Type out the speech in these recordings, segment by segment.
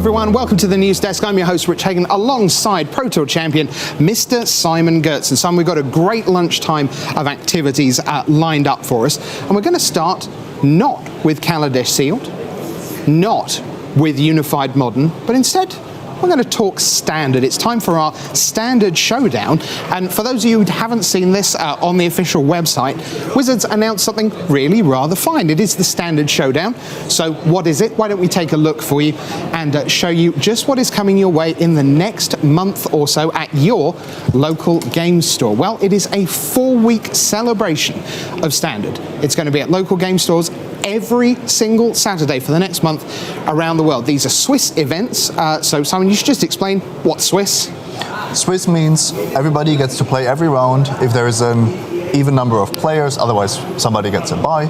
everyone, welcome to the News Desk. I'm your host Rich Hagon alongside Pro Tour champion Mr. Simon Görtzen. Simon, we've got a great lunchtime of activities lined up for us, and we're going to start not with Kaladesh Sealed, not with Unified Modern, but instead we're going to talk Standard. It's time for our Standard Showdown, and for those of you who haven't seen this on the official website, Wizards announced something really rather fine. It is the Standard Showdown. So what is it? Why don't we take a look for you and show you just what is coming your way in the next month or so at your local game store. Well, it is a 4-week celebration of Standard. It's going to be at local game stores every single Saturday for the next month around the world. These are Swiss events, so Simon, you should just explain what's Swiss. Swiss means everybody gets to play every round if there is an even number of players, otherwise somebody gets a bye,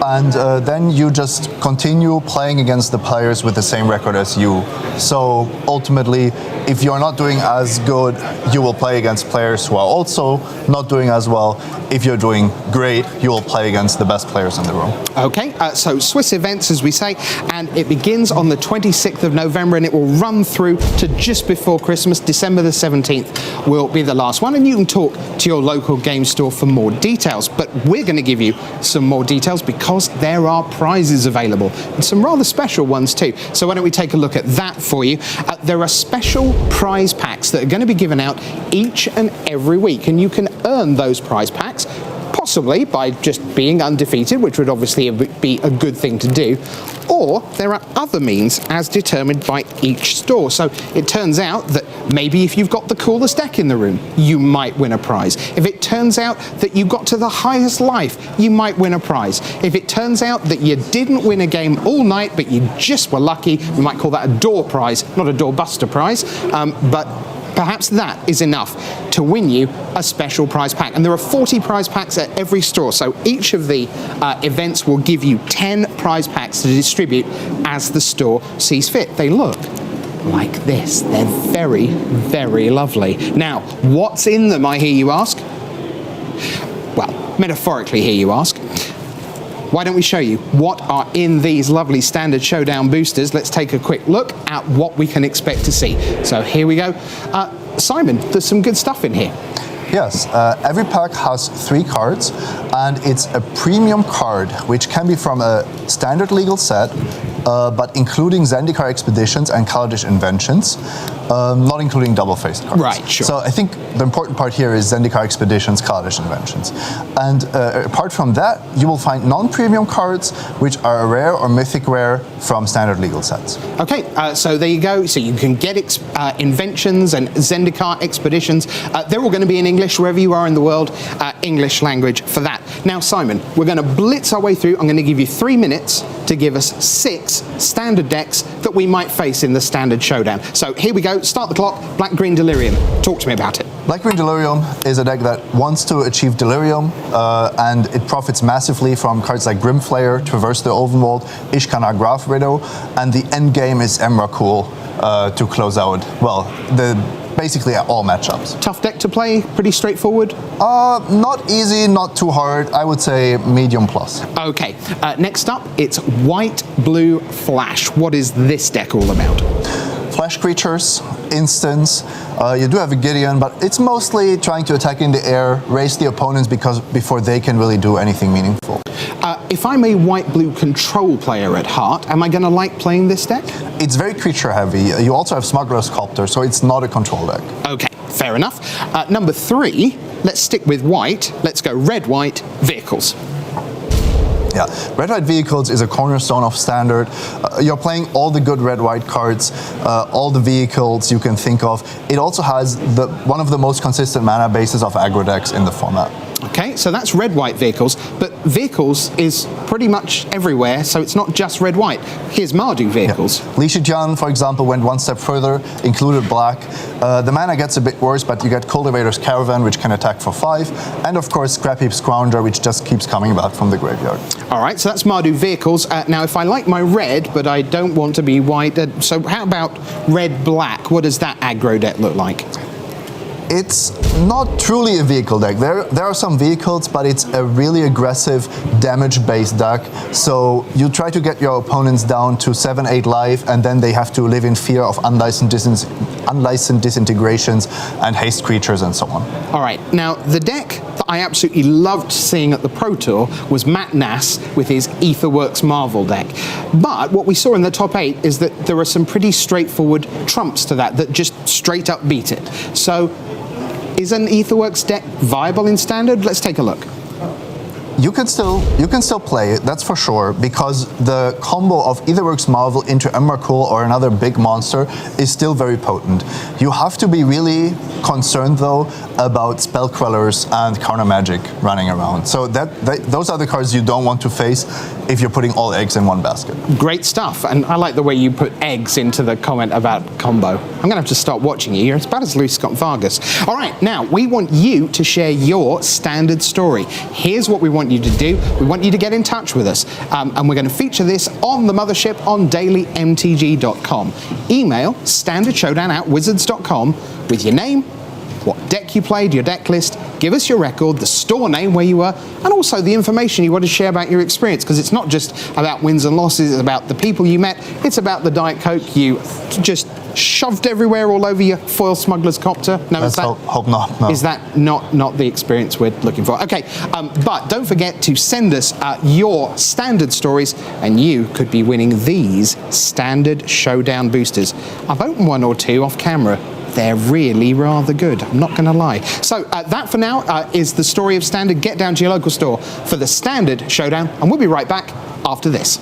and then you just continue playing against the players with the same record as you. So ultimately, if you're not doing as good, you will play against players who are also not doing as well. If you're doing great, you will play against the best players in the room. Okay, so Swiss events, as we say, and it begins on the 26th of November and it will run through to just before Christmas. December the 17th will be the last one, and you can talk to your local game store for more details. But we're going to give you some more details because there are prizes available, and some rather special ones too. So why don't we take a look at that for you. There are special prize packs that are going to be given out each and every week, and you can earn those prize packs possibly by just being undefeated, which would obviously be a good thing to do, or there are other means as determined by each store. So it turns out that maybe if you've got the coolest deck in the room, you might win a prize. If it turns out that you got to the highest life, you might win a prize. If it turns out that you didn't win a game all night, but you just were lucky, we might call that a door prize, not a doorbuster prize, but perhaps that is enough to win you a special prize pack. And there are 40 prize packs at every store, so each of the events will give you 10 prize packs to distribute as the store sees fit. They look like this. They're very, very lovely. Now, what's in them, I hear you ask? Well, metaphorically, here you ask. Why don't we show you what are in these lovely Standard Showdown boosters? Let's take a quick look at what we can expect to see. So here we go. Simon, there's some good stuff in here. Yes, every pack has 3 cards, and it's a premium card, which can be from a standard legal set, but including Zendikar Expeditions and Kaladesh Inventions, not including double-faced cards. Right, sure. So I think the important part here is Zendikar Expeditions, Kaladesh Inventions. And apart from that, you will find non-premium cards, which are a rare or mythic rare from standard legal sets. Okay, so there you go. So you can get Inventions and Zendikar Expeditions. They're all going to be in English wherever you are in the world, English language for that. Now, Simon, we're going to blitz our way through. I'm going to give you 3 minutes to give us 6 standard decks that we might face in the Standard Showdown. So here we go. Start the clock. Black Green Delirium. Talk to me about it. Black Green Delirium is a deck that wants to achieve Delirium, and it profits massively from cards like Grimflayer, Traverse the Overworld, Ishkana Graph Widow, and the end game is Emrakul to close out, well, basically all matchups. Tough deck to play, pretty straightforward? Not easy, not too hard. I would say medium plus. Okay, next up, it's White Blue Flash. What is this deck all about? Flash creatures, instants. You do have a Gideon, but it's mostly trying to attack in the air, raise the opponents before they can really do anything meaningful. If I'm a white-blue control player at heart, am I going to like playing this deck? It's very creature heavy. You also have Smuggler's Sculptor, so it's not a control deck. Okay, fair enough. Number 3, let's stick with white. Let's go red-white vehicles. Yeah, red-white vehicles is a cornerstone of Standard. You're playing all the good red-white cards, all the vehicles you can think of. It also has one of the most consistent mana bases of aggro decks in the format. Okay, so that's red-white vehicles, but vehicles is pretty much everywhere, so it's not just red-white. Here's Mardu vehicles. Yeah. Li Shijian, for example, went one step further, included black. The mana gets a bit worse, but you get Cultivator's Caravan, which can attack for 5, and of course Scrap Heap Scrounger, which just keeps coming back from the graveyard. All right, so that's Mardu vehicles. Now, if I like my red, but I don't want to be white, so how about red-black? What does that aggro deck look like? It's not truly a vehicle deck. There are some vehicles, but it's a really aggressive damage-based deck. So you try to get your opponents down to 7-8 life, and then they have to live in fear of unlicensed disintegrations and haste creatures and so on. All right, now the deck that I absolutely loved seeing at the Pro Tour was Matt Nass with his Aetherworks Marvel deck. But what we saw in the top 8 is that there are some pretty straightforward trumps to that just straight up beat it. So is an Aetherworks deck viable in Standard? Let's take a look. You can still play it, that's for sure, because the combo of Aetherworks Marvel into Emrakul or another big monster is still very potent. You have to be really concerned though about spell quellers and counter magic running around. So those are the cards you don't want to face if you're putting all eggs in one basket. Great stuff, and I like the way you put eggs into the comment about combo. I'm gonna have to start watching you. You're as bad as Louis Scott Vargas. All right, now we want you to share your Standard story. Here's what we want you to do. We want you to get in touch with us, and we're going to feature this on the mothership on dailymtg.com. Email standardshowdown@wizards.com with your name, what deck you played, your deck list, give us your record, the store name where you were, and also the information you want to share about your experience, because it's not just about wins and losses, it's about the people you met, it's about the Diet Coke you just shoved everywhere all over your foil smuggler's copter. No, Let's hope not. No. Is that not the experience we're looking for? Okay, but don't forget to send us your Standard stories, and you could be winning these Standard Showdown boosters. I've opened one or two off camera. They're really rather good, I'm not going to lie. So that for now is the story of Standard. Get down to your local store for the Standard Showdown, and we'll be right back after this.